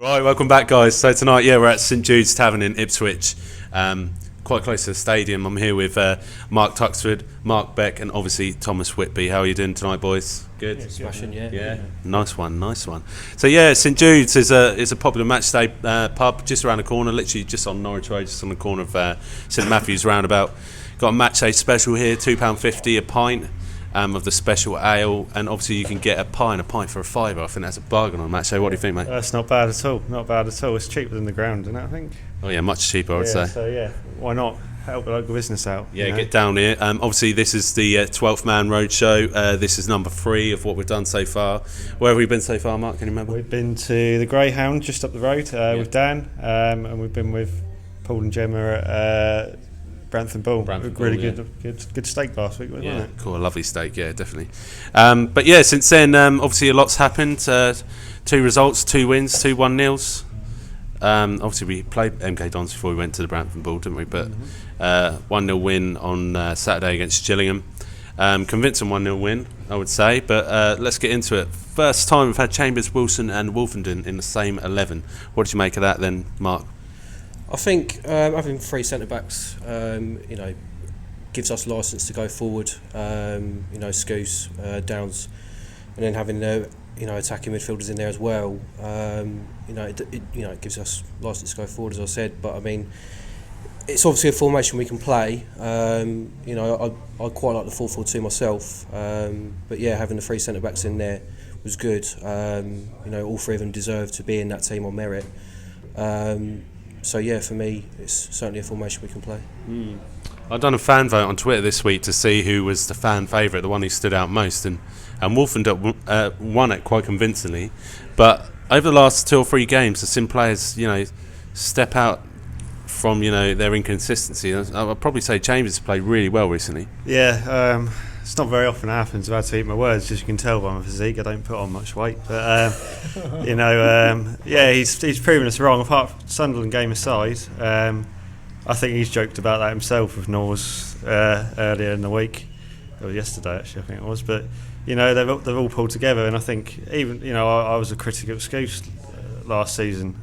Right, welcome back, guys. So tonight, we're at St Jude's Tavern in Ipswich, quite close to the stadium. I'm here with Mark Tuxford, Mark Beck, and obviously Thomas Whitby. How are you doing tonight, boys? Good. Yeah, smashing, yeah. Nice one. So St Jude's is a popular match day pub just around the corner, literally just on Norwich Road, just on the corner of St Matthew's roundabout. Got a match day special here, £2.50 a pint. Of the special ale, and obviously you can get a pint for £5. I think that's a bargain on match day. What do you think, mate? That's not bad at all. It's cheaper than the ground, isn't it, I think? Oh yeah, much cheaper, I would say. So why not help the local business out? Yeah, get down here. Obviously this is the 12th man Roadshow. This is number 3 of what we've done so far. Where have we been so far, Mark? Can you remember? We've been to the Greyhound just up the road with Dan, and we've been with Paul and Gemma at Brantham Bull. Good steak last week, wasn't it? Cool, a lovely steak, definitely. But since then, obviously a lot's happened. 2 results, 2 wins, 2 1-0s. Obviously we played MK Dons before we went to the Brantham Bull, didn't we? But 1-0 win on Saturday against Gillingham. Convincing 1-0 win, I would say. But let's get into it. First time we've had Chambers, Wilson and Wolfenden in the same 11. What did you make of that then, Mark? I think having 3 centre-backs, gives us licence to go forward. Scouse, Downs, and then having attacking midfielders in there as well. It gives us licence to go forward, as I said. But I mean, it's obviously a formation we can play. I quite like the 4-4-2 myself. But having the 3 centre-backs in there was good. All 3 of them deserve to be in that team on merit. So for me, it's certainly a formation we can play. I've done a fan vote on Twitter this week to see who was the fan favourite, the one who stood out most, and Wolfenden won it quite convincingly. But over the last 2 or 3 games, I've seen players, step out from their inconsistency. I'll probably say Chambers has played really well recently. Yeah. It's not very often it happens. I've had to eat my words, as you can tell by my physique. I don't put on much weight, but he's proven us wrong. Apart from Sunderland game aside, I think he's joked about that himself with Norse earlier in the week, or yesterday actually, I think it was. But they've all pulled together, and I think even I was a critic of Scouse last season.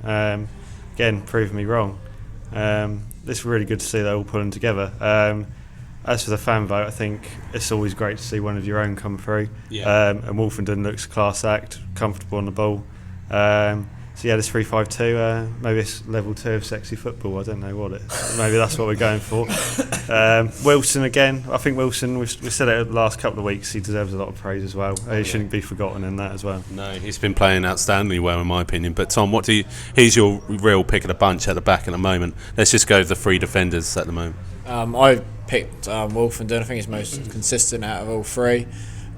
Again, proving me wrong. It's really good to see they're all pulling together. As for the fan vote, I think it's always great to see one of your own come through. And Wolfenden looks class act, comfortable on the ball. This 3-5-2, maybe it's level 2 of sexy football. I don't know what it is. Maybe that's what we're going for. Wilson again. I think Wilson, we've said it the last couple of weeks, he deserves a lot of praise as well. He shouldn't be forgotten in that as well. No, he's been playing outstandingly well in my opinion. But Tom, he's your real pick of the bunch at the back at the moment. Let's just go with the 3 defenders at the moment. I picked Wolfenden. I think he's most consistent out of all 3.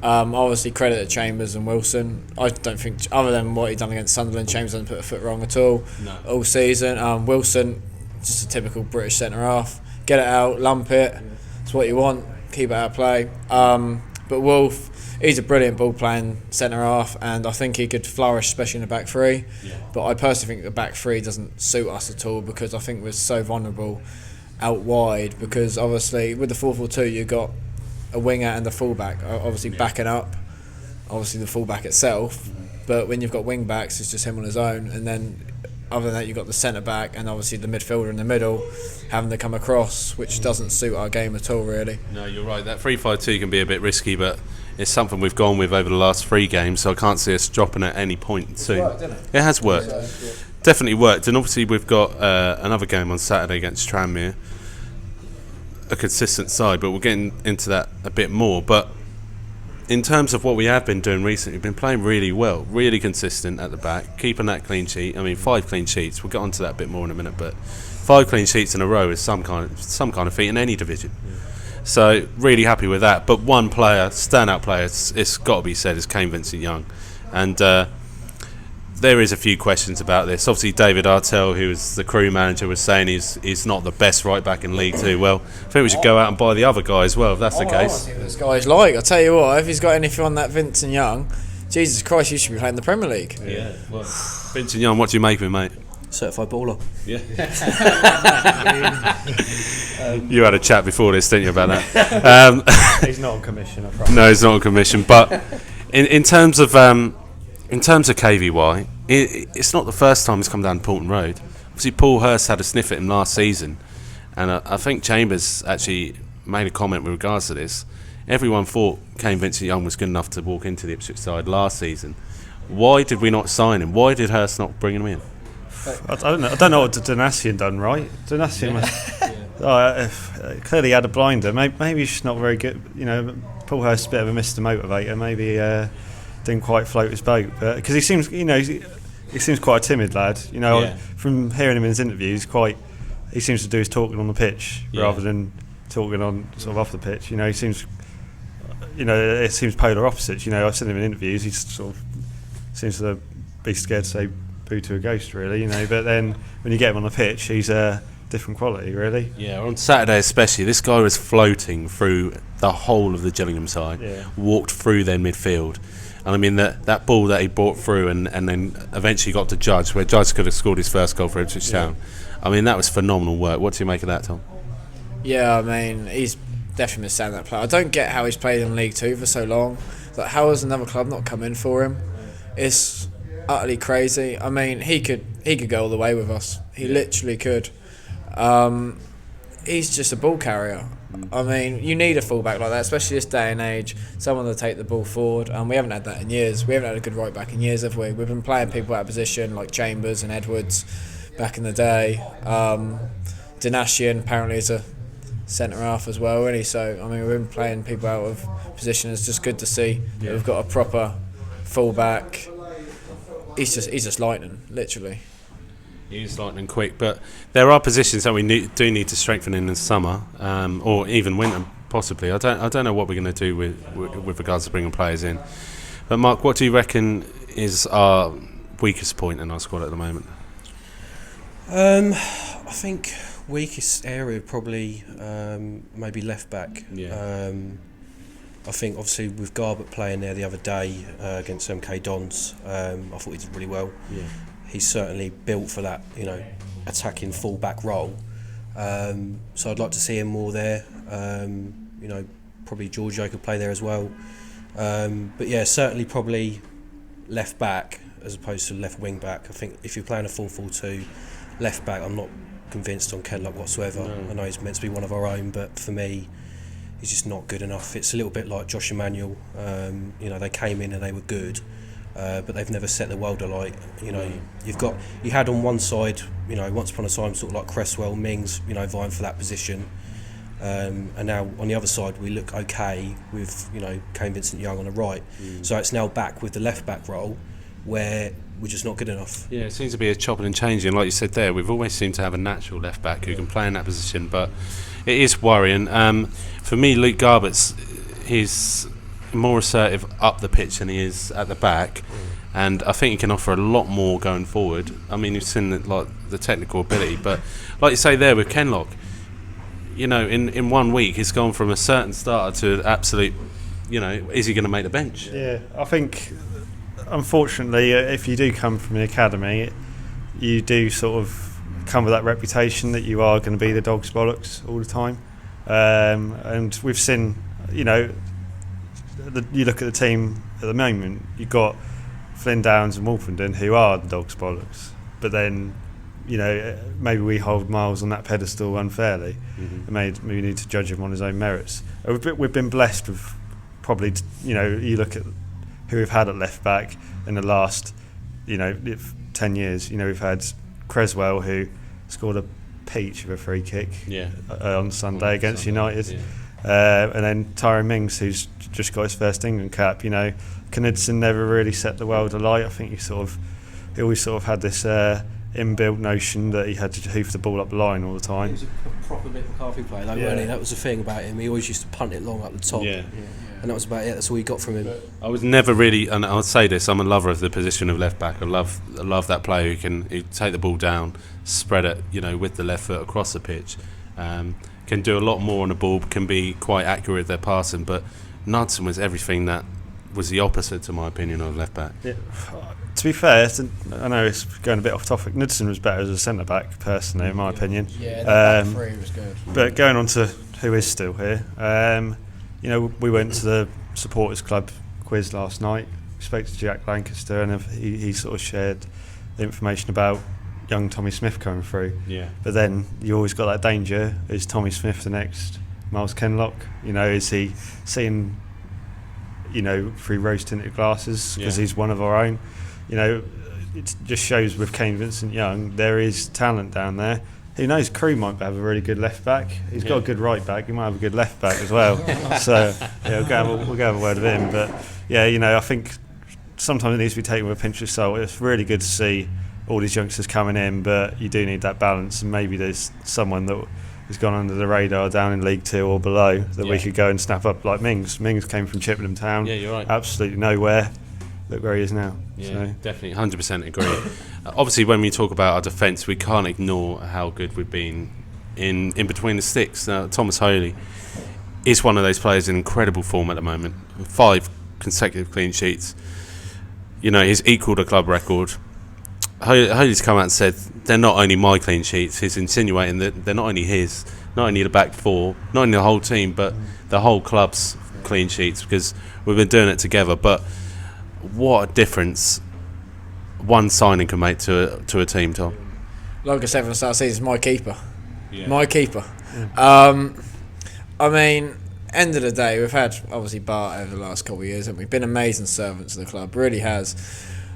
Obviously credit to Chambers and Wilson. I don't think, other than what he done against Sunderland, Chambers hasn't put a foot wrong at all all season. Wilson, just a typical British centre half. Get it out, lump it. That's what you want. Keep it out of play. But Wolf, he's a brilliant ball playing centre half, and I think he could flourish, especially in the back 3. But I personally think the back 3 doesn't suit us at all, because I think we're so vulnerable out wide, because obviously with the 4-4-2 you've got a winger and a fullback obviously backing up obviously the fullback itself, but when you've got wing backs it's just him on his own, and then other than that you've got the centre back and obviously the midfielder in the middle having to come across, which doesn't suit our game at all really. No, you're right, that 3-5-2 can be a bit risky, but it's something we've gone with over the last 3 games, so I can't see us dropping at any point soon. It has worked. Definitely worked, and obviously we've got another game on Saturday against Tranmere, a consistent side, but we're getting into that a bit more. But in terms of what we have been doing recently, we've been playing really well, really consistent at the back, keeping that clean sheet. I mean, 5 clean sheets, we'll get onto that a bit more in a minute, but 5 clean sheets in a row is some kind of feat in any division. So really happy with that. But one player, standout player, it's got to be said, is Kane Vincent-Young, and there is a few questions about this. Obviously, David Artell, who was the crew manager, was saying he's not the best right back in League 2. Well, I think we should go out and buy the other guy as well, if that's the case. I want to see what this guy's like. I tell you what, if he's got anything on that Vincent-Young, Jesus Christ, you should be playing the Premier League. Yeah. Well, Vincent-Young, what do you make of him, mate? Certified baller. Yeah. You had a chat before this, didn't you, about that? He's not on commission, I promise. No, he's not on commission. But in terms of KVY, it's not the first time he's come down Portland Road. Obviously, Paul Hurst had a sniff at him last season, and I think Chambers actually made a comment with regards to this. Everyone thought Kane Vincent-Young was good enough to walk into the Ipswich side last season. Why did we not sign him? Why did Hurst not bring him in? I don't know what Donatian done right. Donatian clearly had a blinder. Maybe he's just not very good. Paul Hurst's a bit of a Mr. Motivator. Maybe didn't quite float his boat, because he seems, he seems quite a timid lad. From hearing him in his interviews, he seems to do his talking on the pitch rather than talking on sort of off the pitch. He seems, it seems polar opposites. I've seen him in interviews. He sort of seems to be scared to say boo to a ghost, really. But then when you get him on the pitch, he's a different quality, really. Yeah, on Saturday especially, this guy was floating through the whole of the Gillingham side, walked through their midfield. And I mean, that ball that he brought through and then eventually got to Judge, where Judge could have scored his first goal for Ipswich Town. I mean, that was phenomenal work. What do you make of that, Tom? Yeah, I mean, he's definitely been standing that player. I don't get how he's played in League Two for so long. Like, how has another club not come in for him? It's utterly crazy. I mean, he could go all the way with us. He literally could. He's just a ball carrier. I mean, you need a fullback like that, especially this day and age. Someone to take the ball forward. We haven't had that in years. We haven't had a good right back in years, have we? We've been playing people out of position like Chambers and Edwards back in the day. Donatian apparently is a centre half as well, really. So I mean, we've been playing people out of position. It's just good to see that we've got a proper fullback. He's just lightning, literally. He's lightning quick, but there are positions that we do need to strengthen in the summer, or even winter, possibly. I don't know what we're going to do with regards to bringing players in. But Mark, what do you reckon is our weakest point in our squad at the moment? I think weakest area probably maybe left back. I think obviously with Garbutt playing there the other day against MK Dons, I thought he did really well. He's certainly built for that, attacking full-back role. So I'd like to see him more there. Probably Giorgio could play there as well. But yeah, certainly probably left back as opposed to left wing back. I think if you're playing a 4-4-2, left back, I'm not convinced on Kedlock whatsoever. I know he's meant to be one of our own, but for me, he's just not good enough. It's a little bit like Josh Emmanuel. They came in and they were good. But they've never set the world alight. You had on one side, once upon a time, sort of like Cresswell, Mings, vying for that position, and now on the other side we look okay with Kane Vincent-Young on the right. So it's now back with the left back role, where we're just not good enough. Yeah, it seems to be a chopping and changing. Like you said there, we've always seemed to have a natural left back who can play in that position, but it is worrying. For me, Luke Garbutt's he's more assertive up the pitch than he is at the back, and I think he can offer a lot more going forward. I mean, you've seen the technical ability, but like you say there with Kenlock, in 1 week he's gone from a certain starter to absolute, is he going to make the bench? Yeah, I think unfortunately if you do come from the academy, you do sort of come with that reputation that you are going to be the dog's bollocks all the time, and we've seen, you look at the team at the moment, you've got Flynn Downs and Wolfenden who are the dog's bollocks, but then maybe we hold Miles on that pedestal unfairly, and maybe we need to judge him on his own merits. We've been blessed with probably, you look at who we've had at left back in the last 10 years. We've had Creswell, who scored a peach of a free kick on Sunday against United. And then Tyrone Mings, who's just got his first England cap. Knudsen never really set the world alight. I think he always sort of had this inbuilt notion that he had to hoof the ball up the line all the time. He was a proper Mick McCarthy player, though, wasn't he? That was the thing about him. He always used to punt it long up the top. And that was about it. That's all he got from him. I was never really, and I'll say this, I'm a lover of the position of left back. I love that player who can take the ball down, spread it, with the left foot across the pitch. Can do a lot more on the ball, can be quite accurate with their passing, but Knudsen was everything that was the opposite, to my opinion, of left back. Yeah. To be fair, I know it's going a bit off topic. Knudsen was better as a centre back, personally, in my opinion. Yeah, that back three was good. But going on to who is still here, we went to the supporters club quiz last night. spoke to Jack Lancaster, and he sort of shared the information about young Tommy Smith coming through. Yeah. But then you always got that danger: is Tommy Smith the next Miles Kenlock? Is he seeing, through rose-tinted glasses because he's one of our own? It just shows with Kane Vincent-Young there is talent down there. Who knows? Crew might have a really good left back. He's got a good right back. He might have a good left back as well. So we'll go have a word with him. But I think sometimes it needs to be taken with a pinch of salt. It's really good to see all these youngsters coming in, but you do need that balance. And maybe there's someone that has gone under the radar down in League 2 or below that we could go and snap up, like Mings. Mings came from Chippenham Town. Yeah, you're right. Absolutely nowhere. Look where he is now. Yeah, so. Definitely, 100% agree. Obviously, when we talk about our defence, we can't ignore how good we've been in between the sticks. Thomas Holy is one of those players in incredible form at the moment. 5 consecutive clean sheets. He's equalled a club record. Holy's come out and said they're not only my clean sheets. He's insinuating that they're not only his, not only the back four, not only the whole team, but the whole club's clean sheets, because we've been doing it together. But what a difference one signing can make to a team, Tom. Like I said from the start of the season, my keeper. Yeah. My keeper. Yeah. End of the day, we've had obviously Bart over the last couple of years, haven't we? Been amazing servants to the club, really has.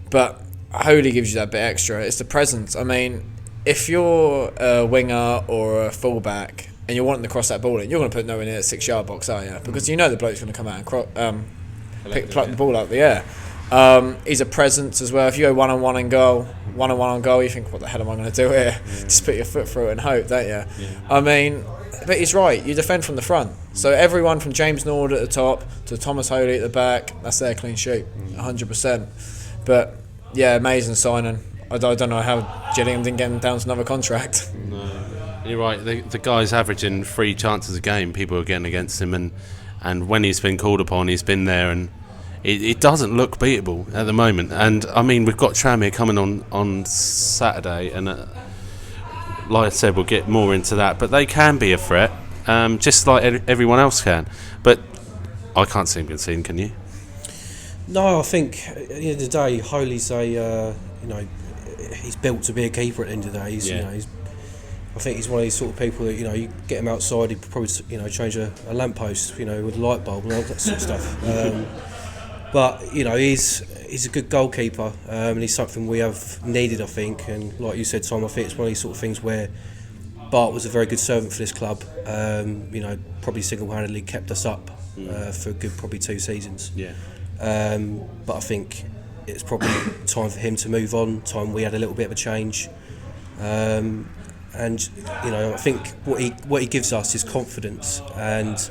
But Holy gives you that bit extra. It's the presence. If you're a winger or a fullback and you're wanting to cross that ball in, you're going to put nowhere near the 6-yard box, are you? Because you know the bloke's going to come out and pluck the ball out of the air. He's a presence as well. If you go one-on-one on goal, you think, what the hell am I going to do here? Yeah. Just put your foot through it and hope, don't you? Yeah. But he's right. You defend from the front. So everyone from James Nord at the top to Thomas Holy at the back, that's their clean sheet, 100%. But yeah, amazing signing. I don't know how Gillingham didn't get him down to another contract. No, you're right. The guy's averaging 3 chances a game. People are getting against him, and when he's been called upon, he's been there, and it doesn't look beatable at the moment. And we've got Tranmere coming on Saturday, and like I said, we'll get more into that. But they can be a threat, just like everyone else can. But I can't see him conceding, can you? No, I think at the end of the day, Holy's he's built to be a keeper at the end of the day. I think he's one of these sort of people that you get him outside, he'd probably change a lamppost with a light bulb and all that sort of stuff. But he's a good goalkeeper, and he's something we have needed, I think. And like you said, Tom, I think it's one of these sort of things where Bart was a very good servant for this club. Probably single-handedly kept us up for a good probably 2 seasons. Yeah. But I think it's probably time for him to move on. Time we had a little bit of a change, and I think what he gives us is confidence, and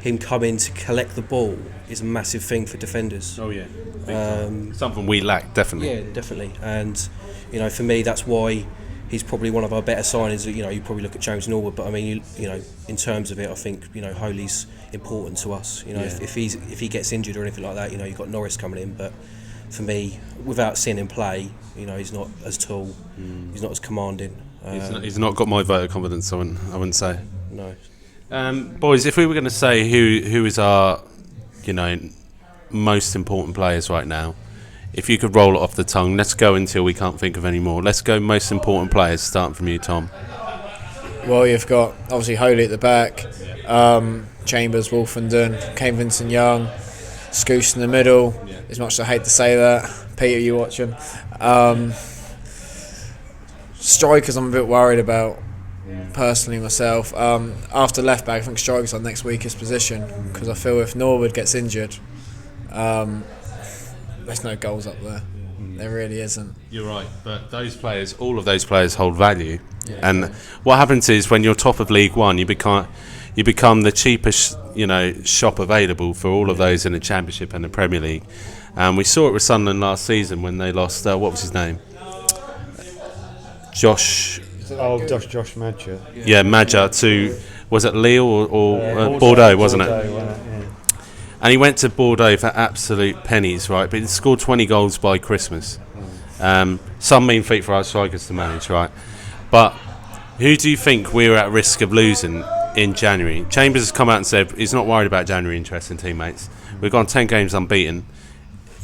him coming to collect the ball is a massive thing for defenders. Oh yeah, something we lack, definitely. Yeah, definitely. And for me, that's why he's probably one of our better signings. You probably look at James Norwood, but in terms of it, I think Holy's important to us. If he gets injured or anything like that, you've got Norris coming in. But for me, without seeing him play, he's not as tall, he's not as commanding. He's not got my vote of confidence. I wouldn't say. No. Boys, if we were going to say who is our, most important players right now, if you could roll it off the tongue, let's go until we can't think of any more. Let's go most important players, starting from you, Tom. Well, you've got obviously Holy at the back, Chambers, Wolfenden, Kane Vincent-Young, Scoose in the middle. Yeah. As much as I hate to say that, Peter, you watching? Strikers, I'm a bit worried about. Personally, myself, after left back, I think strikers are next weakest position, because I feel if Norwood gets injured, there's no goals up there. There really isn't. You're right, but all of those players hold value. Yeah, and what happens is when you're top of League One, you become the cheapest shop available for all of those in the Championship and the Premier League. And we saw it with Sunderland last season when they lost. What was his name? Josh Madger. Yeah, Madger to, was it Lille or Bordeaux, wasn't it? Yeah. And he went to Bordeaux for absolute pennies, right? But he scored 20 goals by Christmas. Some mean feat for our strikers to manage, right? But who do you think we're at risk of losing in January? Chambers has come out and said he's not worried about January interest in teammates. We've gone 10 games unbeaten.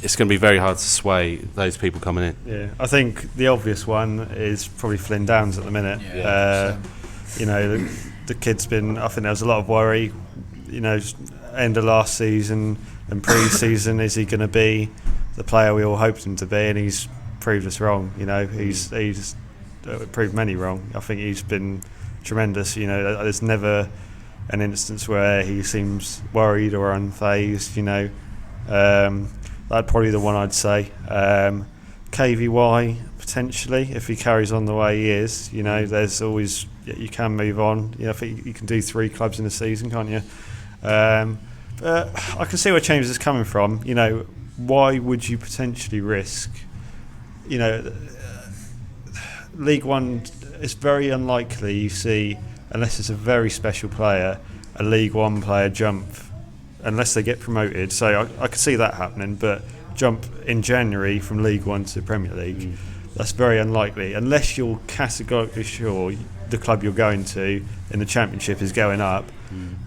it's going to be very hard to sway those people coming in. Yeah, I think the obvious one is probably Flynn Downs at the minute. You know, the kid's been. I think there was a lot of worry. You know, end of last season and pre-season, is he going to be the player we all hoped him to be? And he's proved us wrong. You know, he's proved many wrong. I think he's been tremendous. You know, there's never an instance where he seems worried or unfazed. You know, that'd probably the one I'd say. KVY potentially, if he carries on the way he is. You know, there's always, you can move on. You know, I think you can do 3 clubs in a season, can't you? But I can see where Chambers is coming from. You know, why would you potentially risk? You know, League One, it's very unlikely you see, unless it's a very special player, a League One player jump, unless they get promoted. So I could see that happening, but jump in January from League One to Premier League, that's very unlikely, unless you're categorically sure the club you're going to in the Championship is going up.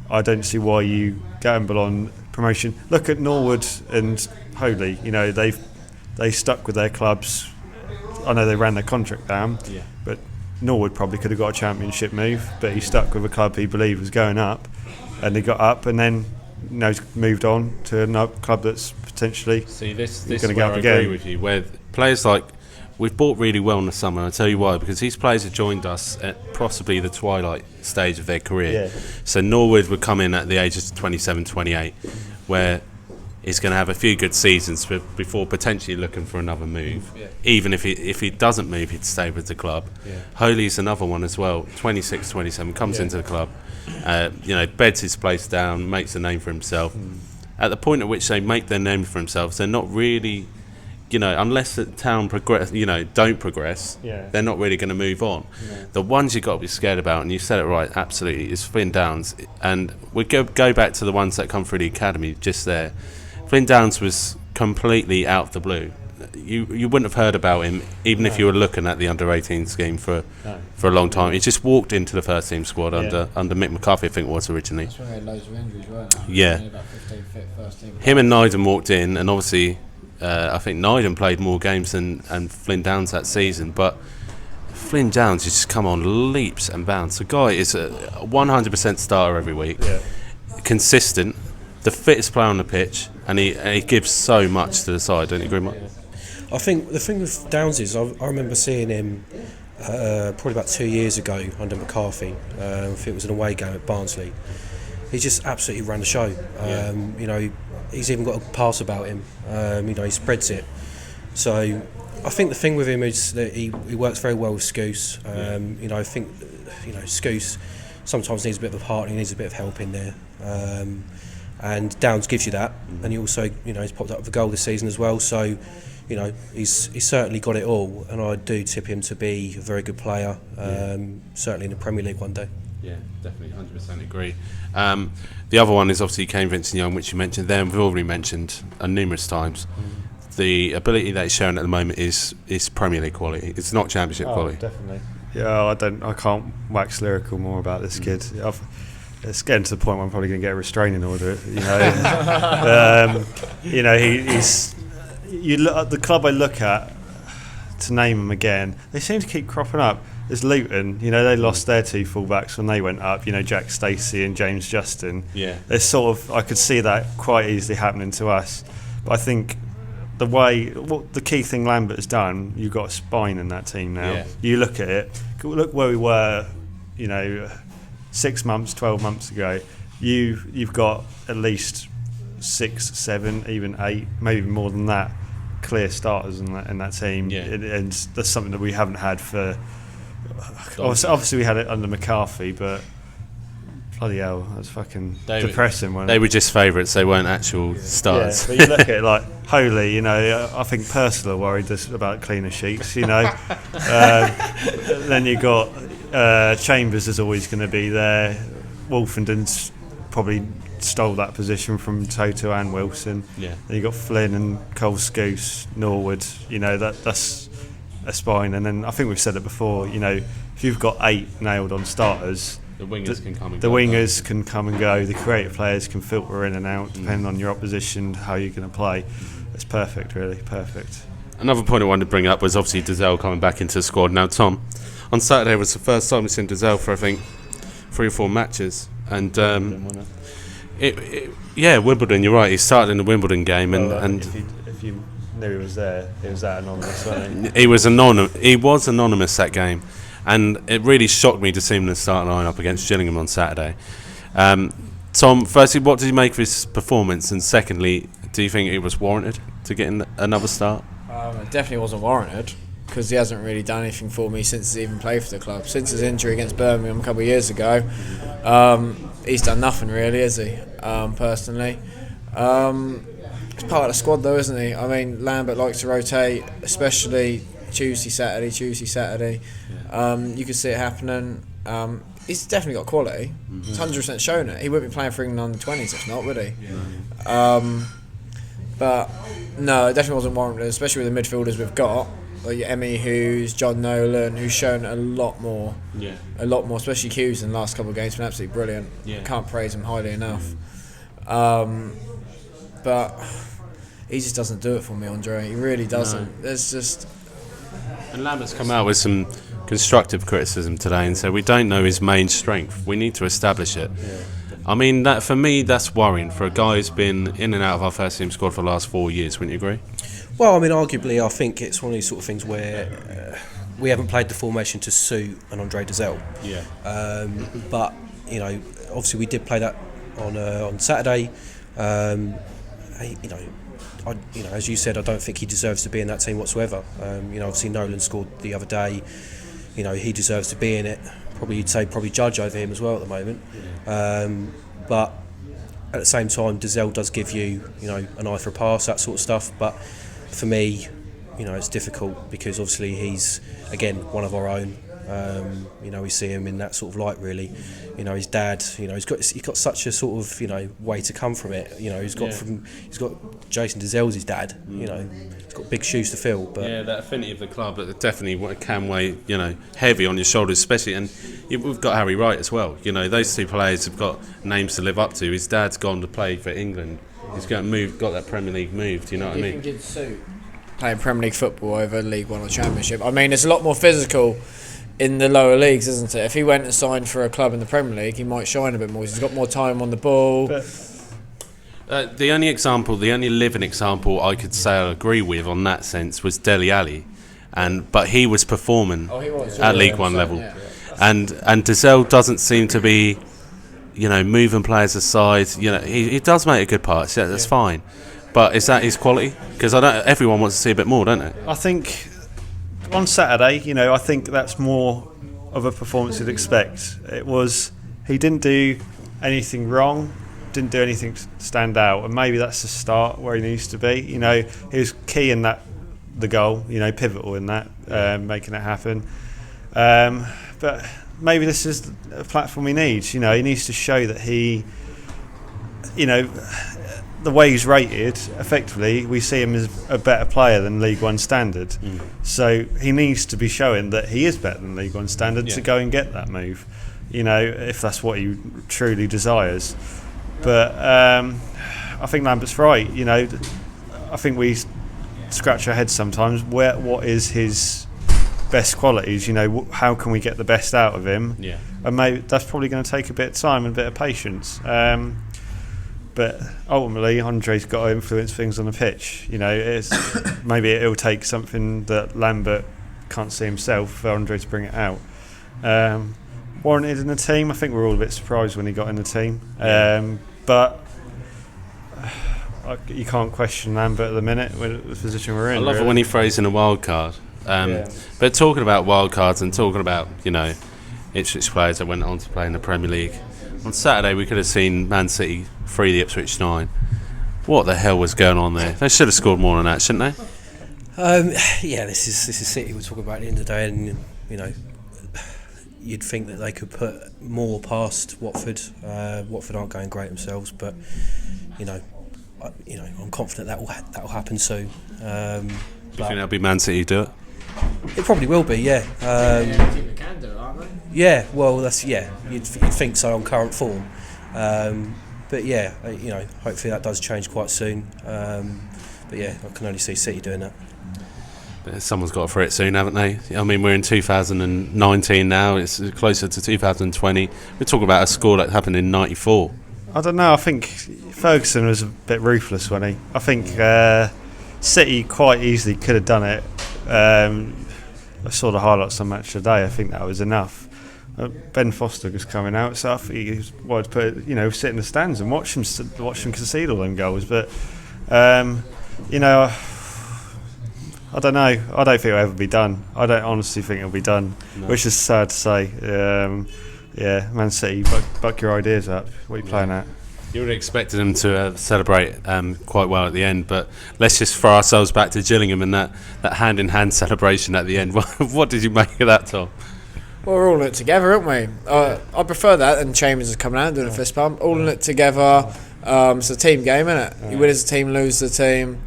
I don't see why you gamble on promotion. Look at Norwood and Holy. You know, they stuck with their clubs. I know they ran their contract down, but Norwood probably could have got a Championship move, but he stuck with a club he believed was going up, and they got up, and then moved on to another club that's potentially going to go up again. I agree with you. Where players like, we've bought really well in the summer. I'll tell you why, because these players have joined us at possibly the twilight stage of their career. So Norwood would come in at the age of 27, 28, where he's going to have a few good seasons before potentially looking for another move. Even if he doesn't move, he'd stay with the club. Holy's another one as well, 26, 27, comes into the club, you know, beds his place down, makes a name for himself. At the point at which they make their name for themselves, they're not really, you know, unless the town don't progress, they're not really going to move on. The ones you've got to be scared about, and you said it right, absolutely, is Flynn Downs. And we go back to the ones that come through the academy just there. Flynn Downs was completely out of the blue. You wouldn't have heard about him even if you were looking at the under-18 scheme for a long time. He just walked into the first team squad under Mick McCarthy, I think it was originally. That's when they had loads of injuries, weren't there? Yeah. Only about 15 fit first team. Him and Nyden walked in, and obviously I think Nyden played more games than Flynn Downs that season, but Flynn Downs has just come on leaps and bounds. The guy is a 100% starter every week, consistent, the fittest player on the pitch, and he gives so much to the side. Don't you agree, Mike? I think the thing with Downs is I remember seeing him probably about 2 years ago under McCarthy. I think it was an away game at Barnsley. He just absolutely ran the show. You know, he's even got a pass about him. You know, he spreads it. So I think the thing with him is that he works very well with Scouse. You know, I think, you know, Scouse sometimes needs a bit of a partner, he needs a bit of help in there. And Downs gives you that, and he also, you know, he's popped up with a goal this season as well. So, you know, he's certainly got it all, and I do tip him to be a very good player, certainly in the Premier League one day. Yeah, definitely, 100% agree. The other one is obviously Kane Vincent-Young, which you mentioned there, and we've already mentioned numerous times. The ability that he's showing at the moment is Premier League quality. It's not Championship quality. Definitely. Yeah, I can't wax lyrical more about this kid. It's getting to the point where I'm probably going to get a restraining order. You know, you know, he's. You look at the club I look at to name them again. They seem to keep cropping up. There's Luton. You know, they lost their 2 fullbacks when they went up. You know, Jack Stacey and James Justin. There's sort of, I could see that quite easily happening to us. But I think the key thing Lambert has done, you've got a spine in that team now. You look at it. Look where we were. You know, 6 months, 12 months ago. You've got at least 6, 7, even 8, maybe more than that, clear starters in that team. And that's something that we haven't had for. Obviously, we had it under McCarthy, but bloody hell, that's fucking depressing. They were just favourites; they weren't actual starters. But you look at it like Holy. You know, I think Purcell are worried about cleaner sheets. You know, then you got Chambers is always going to be there. Wolfenden's probably stole that position from Toto and Wilson. Then you got Flynn and Cole Scouse, Norwood. You know, that's a spine. And then I think we've said it before. You know, if you've got 8 nailed on starters, the wingers can come and go. The wingers can come and go. The creative players can filter in and out depending on your opposition, how you're going to play. it's perfect, really perfect. Another point I wanted to bring up was obviously Dazelle coming back into the squad. Now, Tom, on Saturday was the first time we've seen Dazelle for I think 3 or 4 matches, and Wimbledon. You're right. He started in the Wimbledon game, and if you knew he was there, it was that anonymous, wasn't he? He was anonymous that game, and it really shocked me to see him in the starting line up against Gillingham on Saturday. Tom, firstly, what did you make of his performance, and secondly, do you think it was warranted to get in another start? It definitely wasn't warranted, because he hasn't really done anything for me since he's even played for the club. Since his injury against Birmingham a couple of years ago, he's done nothing really, has he? Personally, he's part of the squad though, isn't he? I mean, Lambert likes to rotate, especially Tuesday, Saturday. You could see it happening. He's definitely got quality. He's 100% shown it. He wouldn't be playing for England under 20s if not, would he? But no, it definitely wasn't warranted, especially with the midfielders we've got. Like Emmy Hughes, John Nolan, who's shown a lot more, especially Hughes in the last couple of games, been absolutely brilliant. Can't praise him highly enough. But he just doesn't do it for me, Andre. He really doesn't. No. There's just. And Lambert's come out with some constructive criticism today and said we don't know his main strength. We need to establish it. I mean, that for me, that's worrying for a guy who's been in and out of our first team squad for the last 4 years. Wouldn't you agree? Well, I mean, arguably, I think it's one of these sort of things where we haven't played the formation to suit an Andre Dazelle. But obviously, we did play that on Saturday. As you said, I don't think he deserves to be in that team whatsoever. Obviously, Nolan scored the other day. He deserves to be in it. Probably you'd say Judge over him as well at the moment. But at the same time, Dazelle does give you, an eye for a pass, that sort of stuff. But for me, it's difficult because obviously he's, again, one of our own. We see him in that sort of light, really. His dad, he's got such a sort of, way to come from it. He's got Jason Dazelle's his dad. He's got big shoes to fill. But that affinity of the club definitely can weigh, heavy on your shoulders, especially. And we've got Harry Wright as well. Those two players have got names to live up to. His dad's gone to play for England. He's got that Premier League move. Do you know what I mean? You think he'd suit playing Premier League football over League One or Championship? I mean, it's a lot more physical in the lower leagues, isn't it? If he went and signed for a club in the Premier League, he might shine a bit more. He's got more time on the ball. The only living example I could say I agree with on that sense was Dele Alli, but he was performing at League One level, and Dazelle doesn't seem to be, moving players aside. He does make a good pass. Yeah, that's fine, but is that his quality? Because everyone wants to see a bit more, don't they? I think on Saturday, I think that's more of a performance you'd expect. He didn't do anything wrong, didn't do anything to stand out, and maybe that's the start where he needs to be. He was key in the goal, pivotal in that, making it happen. But maybe this is a platform he needs. He needs to show that he, the way he's rated, effectively, we see him as a better player than League One standard. So he needs to be showing that he is better than League One standard to go and get that move, if that's what he truly desires. But I think Lambert's right. I think we scratch our heads sometimes. What is his best qualities? How can we get the best out of him? And maybe that's probably going to take a bit of time and a bit of patience. But ultimately, Andre's got to influence things on the pitch. Maybe it'll take something that Lambert can't see himself for Andre to bring it out. Warranted in the team. I think we're all a bit surprised when he got in the team. But you can't question Lambert at the minute with the position we're in. I love it when he throws in a wild card. But talking about wild cards and talking about Ipswich players that went on to play in the Premier League, on Saturday we could have seen Man City free the Ipswich 9. What the hell was going on there? They should have scored more than that, shouldn't they? This is City we're talking about at the end of the day, and you'd think that they could put more past Watford. Watford aren't going great themselves, but I'm confident that will happen soon. Do you think that'll be Man City do it? It probably will be, yeah. They can do it, aren't they? Yeah, well, you'd think so on current form. But hopefully that does change quite soon. yeah, I can only see City doing that. But someone's got for it soon, haven't they? I mean, we're in 2019 now. It's closer to 2020. We're talking about a score that happened in '94. I don't know. I think Ferguson was a bit ruthless, wasn't he? I think City quite easily could have done it. I saw the highlights of the match today. I think that was enough. Ben Foster was coming out, so I think he wanted to put, sit in the stands and watch him concede all them goals. But I don't know. I don't think it'll ever be done. I don't honestly think it'll be done, which is sad to say. Man City, buck your ideas up. What are you playing at? You would have expected them to celebrate quite well at the end, but let's just throw ourselves back to Gillingham and that hand-in-hand celebration at the end. What did you make of that, Tom? Well, we're all in it together, aren't we? I prefer that than Chambers is coming out and doing a fist pump. All in it together. It's a team game, isn't it? You win as a team, lose as a team.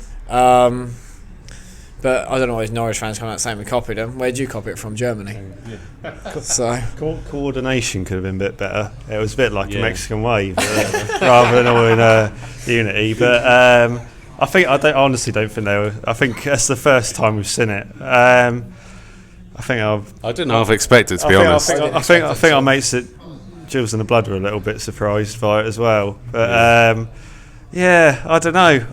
But I don't know why Norwich fans come out saying we copied them. Where did you copy it from? Germany. So coordination could have been a bit better. It was a bit like a Mexican wave rather than all in unity. But I honestly don't think they were. I think that's the first time we've seen it. I didn't half expect it, to be honest. I think our mates at Jules and the Blood were a little bit surprised by it as well. But I don't know.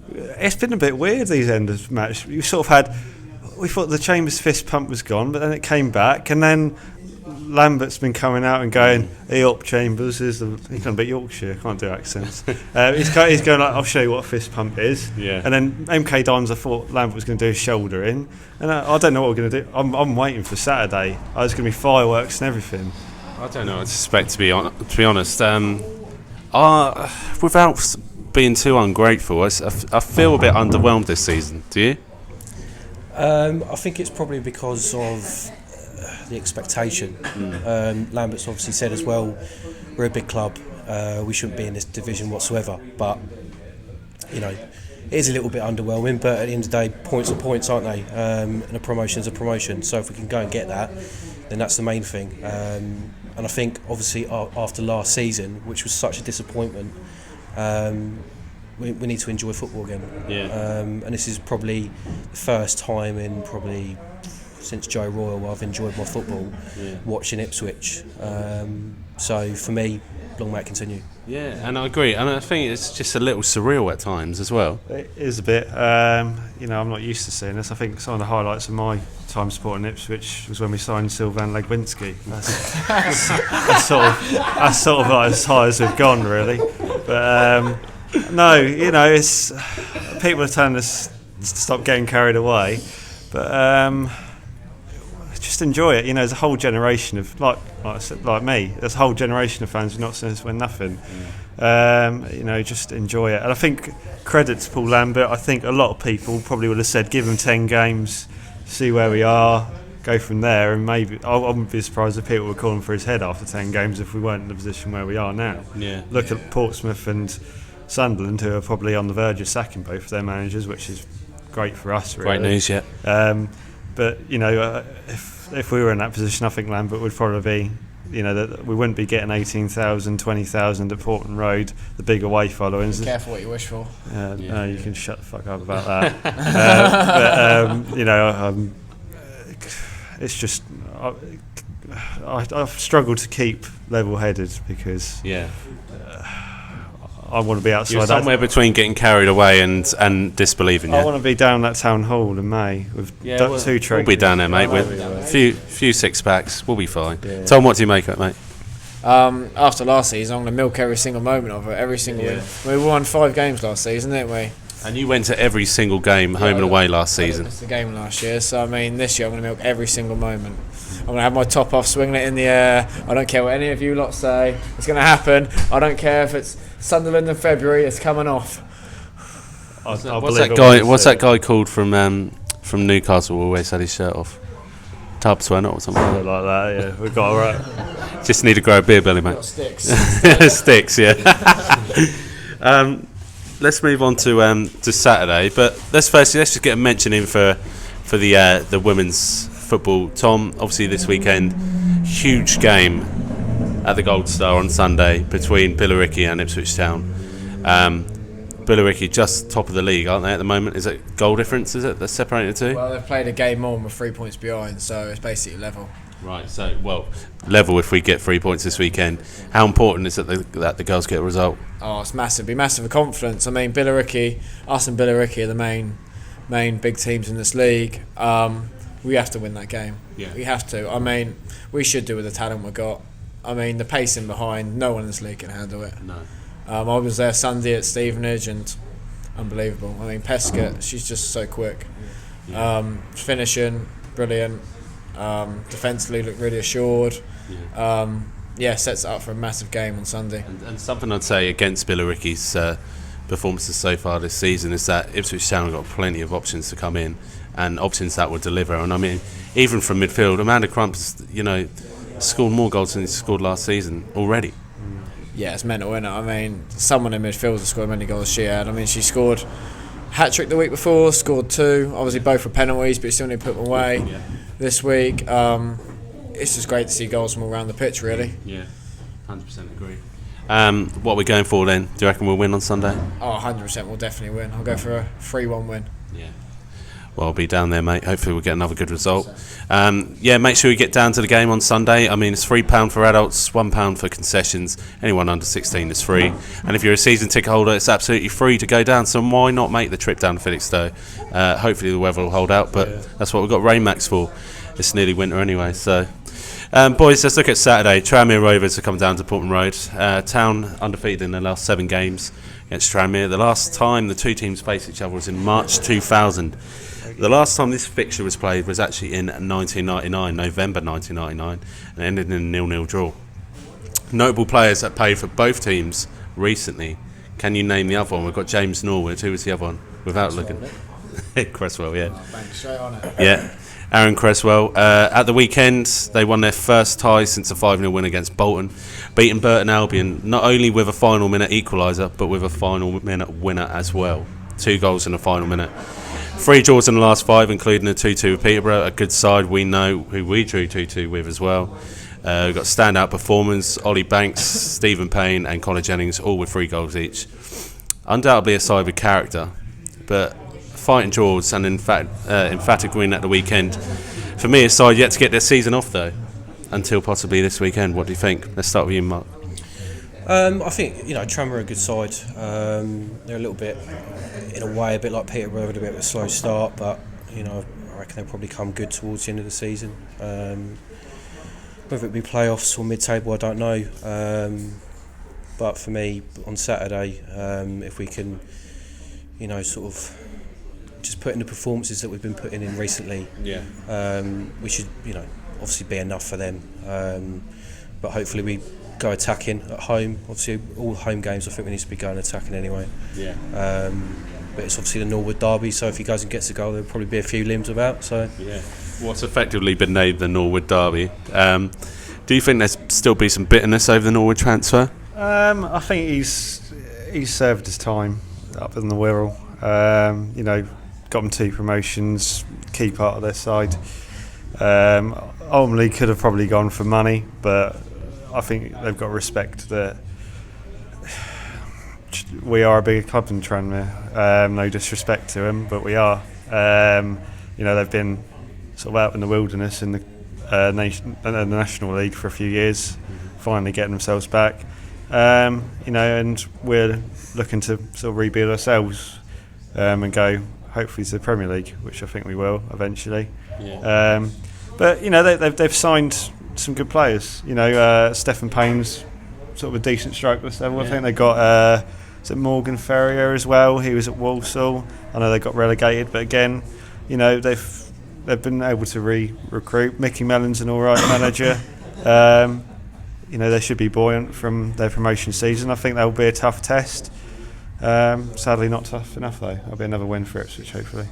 It's been a bit weird, these end of match. We thought the Chambers fist pump was gone, but then it came back, and then Lambert's been coming out and going, "Hey up, Chambers!" He's going a bit Yorkshire. Can't do accents. He's going like, "I'll show you what a fist pump is." Yeah. And then MK Dons, I thought Lambert was going to do a shoulder in, and I don't know what we're going to do. I'm waiting for Saturday. There's going to be fireworks and everything. I don't know what to expect, to be honest. Without being too ungrateful, I feel a bit underwhelmed this season. Do you? I think it's probably because of the expectation. Lambert's obviously said as well, we're a big club, we shouldn't be in this division whatsoever, but it is a little bit underwhelming, but at the end of the day, points are points, aren't they? And a promotion's a promotion, so if we can go and get that, then that's the main thing. And I think obviously after last season, which was such a disappointment, we need to enjoy football again. Yeah. And this is probably the first time in probably since Joe Royal I've enjoyed my football watching Ipswich. So for me, long may it continue. Yeah, and I agree. And I think it's just a little surreal at times as well. It is a bit. I'm not used to seeing this. I think some of the highlights of my time supporting Ipswich was when we signed Sylvan Legwinski. That's sort of like as high as we've gone, really. But it's people are telling us to stop getting carried away, but just enjoy it. There's a whole generation of like I said, like me. There's a whole generation of fans who've not seen us win nothing. Just enjoy it. And I think credit to Paul Lambert. I think a lot of people probably would have said, give him 10 games, see where we are, go from there, and maybe I wouldn't be surprised if people were calling for his head after 10 games if we weren't in the position where we are now. Yeah. Look at Portsmouth and Sunderland, who are probably on the verge of sacking both of their managers, which is great for us, really. Great news, yeah. But if we were in that position, I think Lambert would probably be, that we wouldn't be getting 18,000, 20,000 at Portland Road, the big away followings. Be careful what you wish for. No, you can shut the fuck up about that. It's just I've struggled to keep level-headed because I want to be outside. You're somewhere between getting carried away and disbelieving. I want to be down that town hall in May with 2 trains. We'll be down there, mate, with a few six packs. We'll be fine. Yeah. Tom, what do you make of it, mate? After last season, I'm going to milk every single moment of it. Every single win. We won 5 games last season, didn't we? And you went to every single game, home and away, last season. It's the game last year, so this year I'm going to milk every single moment. I'm going to have my top off, swinging it in the air. I don't care what any of you lot say. It's going to happen. I don't care if it's Sunderland in February. It's coming off. What's that guy called from Newcastle who always had his shirt off? Tubbs, or something like that. Yeah, we've got right. Just need to grow a beer belly, mate. Sticks. Sticks, yeah. Let's move on to Saturday, but let's just get a mention in for the women's football. Tom, obviously this weekend, huge game at the Gold Star on Sunday between Billericay and Ipswich Town. Billericay just top of the league, aren't they, at the moment? Is it goal difference, is it, that's separating the two? Well, they've played a game more and we're 3 points behind, so it's basically level. Right, so, level if we get 3 points this weekend. How important is it that the girls get a result? Oh, it's massive. It'll be massive for confidence. I mean, us and Billericay are the main big teams in this league. We have to win that game. Yeah. We have to. I mean, we should do with the talent we've got. I mean, the pacing behind, no one in this league can handle it. No. I was there Sunday at Stevenage and unbelievable. I mean, Pescott, she's just so quick. Yeah. Finishing, brilliant. Defensively, look really assured. Sets it up for a massive game on Sunday. And something I'd say against Billericay's performances so far this season is that Ipswich Town have got plenty of options to come in and options that will deliver. And I mean, even from midfield, Amanda Crump's, scored more goals than he scored last season already. Yeah, it's mental, isn't it? I mean, someone in midfield has scored many goals as she had. I mean, she scored hat-trick the week before, scored 2. Obviously, both were penalties, but still need to put them away this week. It's just great to see goals from all around the pitch, really. Yeah, 100% agree. What are we going for then? Do you reckon we'll win on Sunday? Oh, 100% we'll definitely win. I'll go for a 3-1 win. Yeah. Well, I'll be down there, mate. Hopefully we'll get another good result. Make sure you get down to the game on Sunday. I mean, it's £3 for adults, £1 for concessions. Anyone under 16 is free. And if you're a season ticket holder, it's absolutely free to go down. So why not make the trip down to Felixstowe? Hopefully the weather will hold out, but that's what we've got rain max for. It's nearly winter anyway, so... boys, let's look at Saturday. Tranmere Rovers are coming down to Portman Road. Town undefeated in their last 7 games against Tranmere. The last time the two teams faced each other was in March 2000. The last time this fixture was played was actually in 1999, November 1999, and ended in a 0-0 draw. Notable players that played for both teams recently. Can you name the other one? We've got James Norwood. Who was the other one? Without looking. Cresswell, yeah. Oh, bang, straight on it. Yeah. Aaron Cresswell. At the weekend, they won their first tie since a 5-0 win against Bolton, beating Burton Albion not only with a final minute equaliser, but with a final minute winner as well. 2 goals in the final minute. 3 draws in the last 5, including a 2-2 with Peterborough, a good side we know who we drew 2-2 with as well. We've got standout performers, Ollie Banks, Stephen Payne and Colin Jennings, all with 3 goals each. Undoubtedly a side with character, but fighting draws and emphatic win at the weekend. For me, a side yet to get their season off though, until possibly this weekend. What do you think? Let's start with you, Mark. I think Tranmere are a good side. They're a little bit, in a way, a bit like Peterborough, with a bit of a slow start, but I reckon they'll probably come good towards the end of the season. Whether it be playoffs or mid-table, I don't know. But for me, on Saturday, if we can, sort of just put in the performances that we've been putting in recently, we should, obviously be enough for them. But hopefully we go attacking at home. Obviously, all home games, I think we need to be going attacking anyway. Yeah. But it's obviously the Norwood derby, so if he goes and gets a goal, there'll probably be a few limbs about. So yeah. What's effectively been named the Norwood derby. Do you think there's still be some bitterness over the Norwood transfer? I think he's served his time up in the Wirral. Got them 2 promotions, key part of their side. Ultimately could have probably gone for money, but I think they've got respect that we are a bigger club than Tranmere. No disrespect to them, but we are. They've been sort of out in the wilderness in the National League for a few years, finally getting themselves back. And we're looking to sort of rebuild ourselves and go hopefully to the Premier League, which I think we will eventually. Yeah. But they've signed some good players. Stephen Payne's sort of a decent striker level. I think they got is it Morgan Ferrier as well. He was at Walsall. I know they got relegated, but again, they've been able to recruit. Mickey Mellon's an all right manager. They should be buoyant from their promotion season. I think that will be a tough test. Sadly, not tough enough though. That'll be another win for Ipswich, hopefully.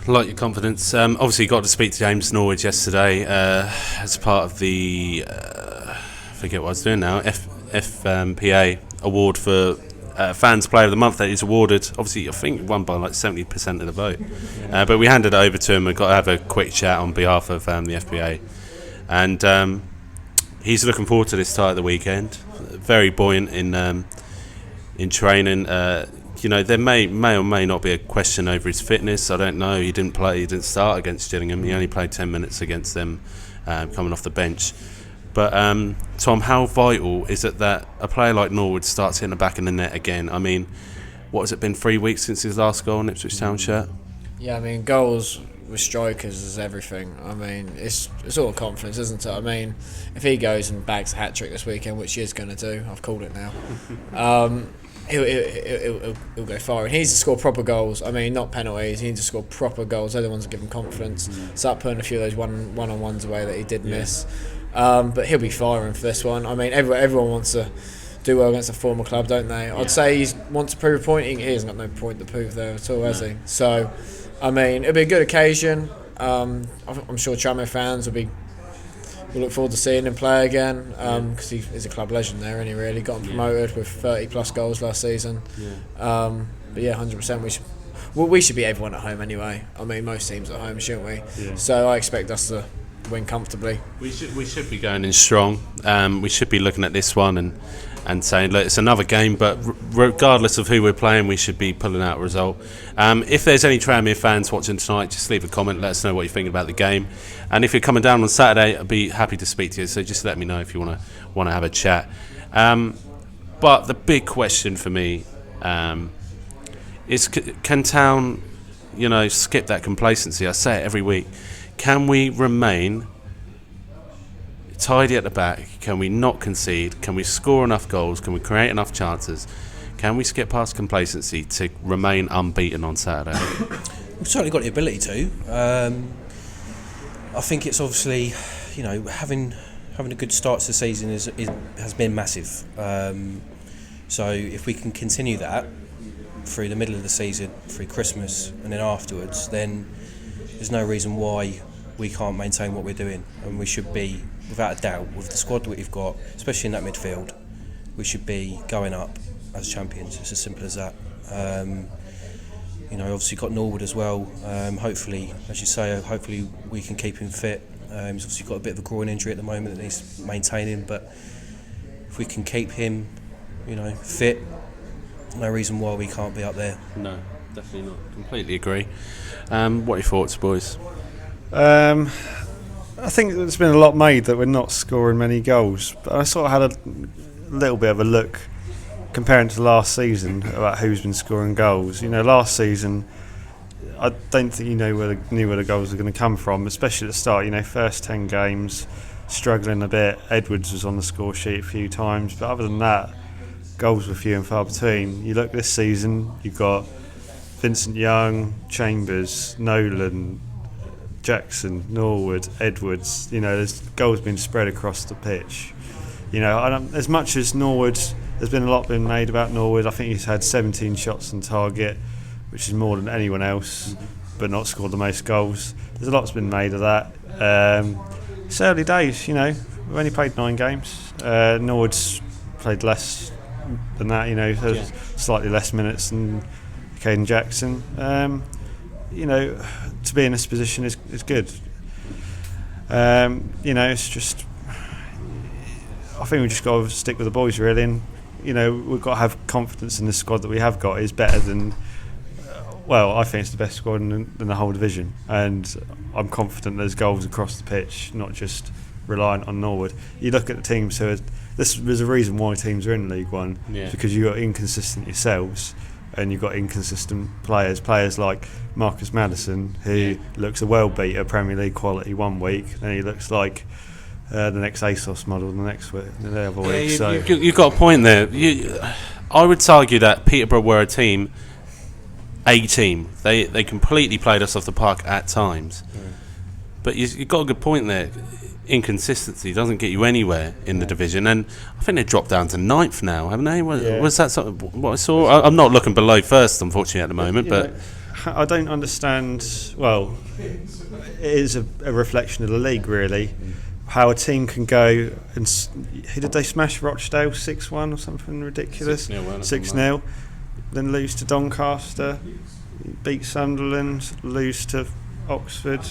I like your confidence. Obviously, you got to speak to James Norwood yesterday as part of the I forget what I was doing now. FPA award for Fans Player of the Month that is awarded. Obviously, I think it won by like 70% of the vote. But we handed it over to him and got to have a quick chat on behalf of the FPA. And he's looking forward to this tie at the weekend. Very buoyant in training. there may or may not be a question over his fitness. I don't know. He didn't start against Gillingham. He only played 10 minutes against them, coming off the bench. But Tom, how vital is it that a player like Norwood starts hitting the back of the net again? I mean, what has it been, 3 weeks since his last goal in Ipswich Town shirt? Yeah, I mean, goals with strikers is everything. I mean, it's all confidence, isn't it? I mean, if he goes and bags a hat-trick this weekend, which he is going to do, I've called it now, he'll go far. And he needs to score proper goals. I mean, not penalties. He needs to score proper goals. They're the ones that give him confidence. Start putting a few of those one-on-ones away that he did miss. But he'll be firing for this one. I mean, everyone wants to do well against a former club, don't they? I'd say he wants to prove a point. He hasn't got no point to prove there at all, has he? So, I mean, it'll be a good occasion. I'm sure Tranmere fans will look forward to seeing him play again, because he's a club legend there, and he really got him promoted with 30 plus goals last season. But yeah, 100%. We should be everyone at home anyway. I mean, most teams at home, shouldn't we? Yeah. So I expect us to win comfortably. We should be going in strong. We should be looking at this one and saying, look, it's another game, but regardless of who we're playing, we should be pulling out a result. If there's any Tranmere fans watching tonight, just leave a comment, let us know what you think about the game. And if you're coming down on Saturday, I'd be happy to speak to you, so just let me know if you want to have a chat. But the big question for me is, can Town, skip that complacency? I say it every week. Can we remain tidy at the back? Can we not concede? Can we score enough goals? Can we create enough chances? Can we skip past complacency to remain unbeaten on Saturday? We've certainly got the ability to. I think it's obviously, having a good start to the season has been massive. So if we can continue that through the middle of the season, through Christmas and then afterwards, then there's no reason why we can't maintain what we're doing, and we should be, without a doubt, with the squad that we've got, especially in that midfield, we should be going up as champions. It's as simple as that. Obviously got Norwood as well. Hopefully, as you say, hopefully we can keep him fit. He's obviously got a bit of a groin injury at the moment that he's maintaining, but if we can keep him, fit, no reason why we can't be up there. No, definitely not. Completely agree. What are your thoughts, boys? I think there's been a lot made that we're not scoring many goals, but I sort of had a little bit of a look comparing to last season about who's been scoring goals. Last season, I don't think you knew where the goals were going to come from, especially at the start. First 10 games, struggling a bit. Edwards was on the score sheet a few times, but other than that, goals were few and far between. You look this season, you've got Vincent Young, Chambers, Nolan, Jackson, Norwood, Edwards. There's goals being spread across the pitch. As much as Norwood, there's been a lot been made about Norwood. I think he's had 17 shots on target, which is more than anyone else, but not scored the most goals. There's a lot's been made of that. It's early days, We've only played 9 games. Norwood's played less than that, slightly less minutes than Caden Jackson. To be in this position is good. It's just, I think we've just got to stick with the boys really, and we've got to have confidence in the squad that we have got is better than, I think it's the best squad in the whole division, and I'm confident there's goals across the pitch, not just reliant on Norwood. You look at the teams there's a reason why teams are in League One, because you've got inconsistent yourselves, and you've got inconsistent players like Marcus Maddison, who looks a well beater Premier League quality one week, then he looks like the next ASOS model the other week. So you've got a point there. I would argue that Peterborough were a team. They completely played us off the park at times. But you've got a good point there. Inconsistency doesn't get you anywhere in the division, and I think they dropped down to 9th now, haven't they? Was that sort of what I saw? I'm not looking below first, unfortunately, at the moment. But I don't understand. Well, it is a reflection of the league, really. How a team can go and who did they smash? Rochdale 6-1 or something ridiculous. 6-0. Then lose to Doncaster, beat Sunderland, lose to Oxford.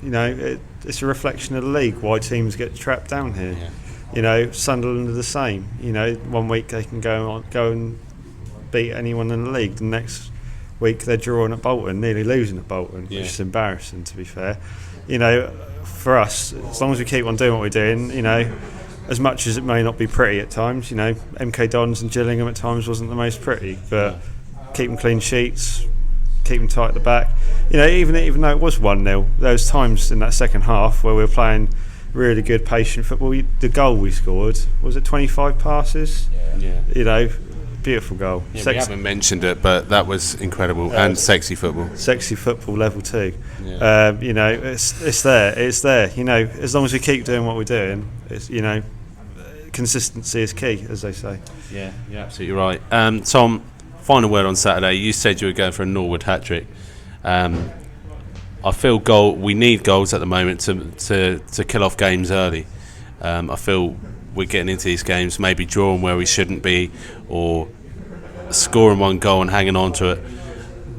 It's a reflection of the league why teams get trapped down here. Sunderland are the same. One week they can go and beat anyone in the league. The next week they're drawing at Bolton, nearly losing at Bolton, which is embarrassing, to be fair. You know, for us, as long as we keep on doing what we're doing, you know, as much as it may not be pretty at times, you know, MK Dons and Gillingham at times wasn't the most pretty, but keep them clean sheets, keep them tight at the back. You know, even though it was 1-0, there was times in that second half where we were playing really good, patient football. The goal we scored, was it 25 passes? Yeah. You know, beautiful goal. Yeah, we haven't mentioned it, but that was incredible, and sexy football. Sexy football level 2. Yeah. You know, it's there. You know, as long as we keep doing what we're doing, it's, you know, consistency is key, as they say. Yeah, you're absolutely right. Tom, final word on Saturday. You said you were going for a Norwood hat-trick. I feel we need goals at the moment to kill off games early. I feel we're getting into these games, maybe drawing where we shouldn't be, or scoring one goal and hanging on to it.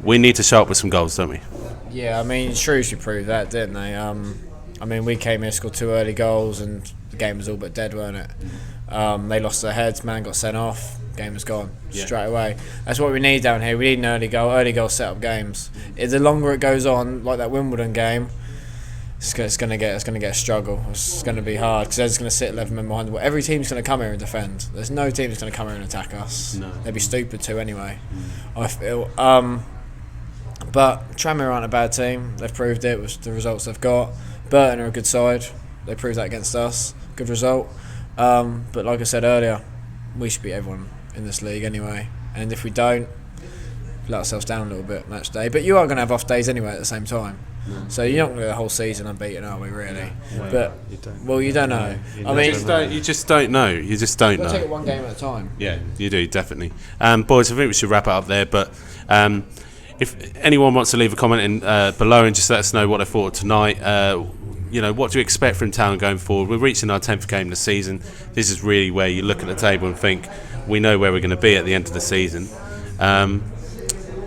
We need to show up with some goals, don't we? Yeah, I mean, Shrewsbury proved that, didn't they? I mean, we came here, scored 2 early goals, and the game was all but dead, weren't it? They lost their heads, man got sent off, game was gone straight away. That's what we need down here. We need an early goal set up games. The longer it goes on, like that Wimbledon game, it's going to get a struggle. It's going to be hard because they're just going to sit 11 men behind the ball. Every team's going to come here and defend. There's no team that's going to come here and attack us. No. They'd be stupid to anyway, I feel. But Tranmere aren't a bad team. They've proved it with the results they've got. Burton are a good side. They proved that against us. Good result. But like I said earlier, we should beat everyone in this league anyway. And if we don't, let ourselves down a little bit match day. But you are going to have off days anyway at the same time. So you're not going to go the whole season unbeaten, are we, really? But you don't know. You just don't know. You just don't know. Take it one game at a time. Yeah, you do, definitely. Boys, I think we should wrap it up there. But if anyone wants to leave a comment below and just let us know what they thought tonight, you know, what do you expect from Town going forward? We're reaching our 10th game of the season. This is really where you look at the table and think, we know where we're going to be at the end of the season.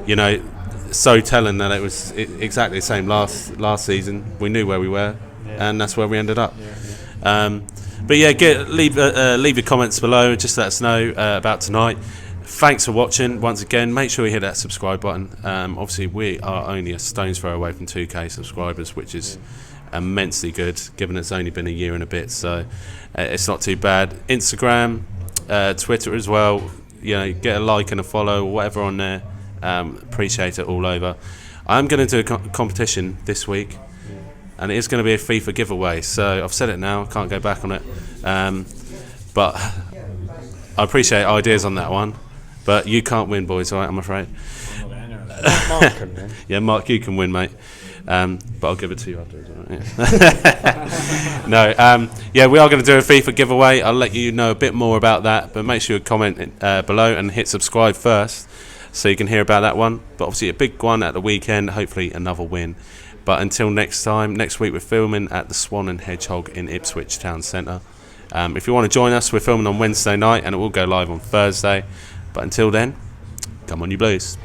You know, so telling that it was exactly the same last season. We knew where we were, and that's where we ended up. But yeah, leave your comments below and just let us know about tonight. Thanks for watching once again. Make sure you hit that subscribe button. Obviously, we are only a stone's throw away from 2k subscribers, which is immensely good, given it's only been a year and a bit. So it's not too bad. Instagram, Twitter as well. You know, get a like and a follow or whatever on there. Appreciate it all over. I'm going to do a competition this week, and it is going to be a FIFA giveaway. So I've said it now, can't go back on it. But I appreciate ideas on that one. But you can't win, boys, all right, I'm afraid. Mark can win. Yeah, Mark, you can win, mate. But I'll give it to you afterwards. Yeah. No, we are going to do a FIFA giveaway. I'll let you know a bit more about that. But make sure you comment below and hit subscribe first, so you can hear about that one. But obviously a big one at the weekend, hopefully another win. But until next time, next week we're filming at the Swan and Hedgehog in Ipswich Town Centre. If you want to join us, we're filming on Wednesday night and it will go live on Thursday. But until then, come on you Blues.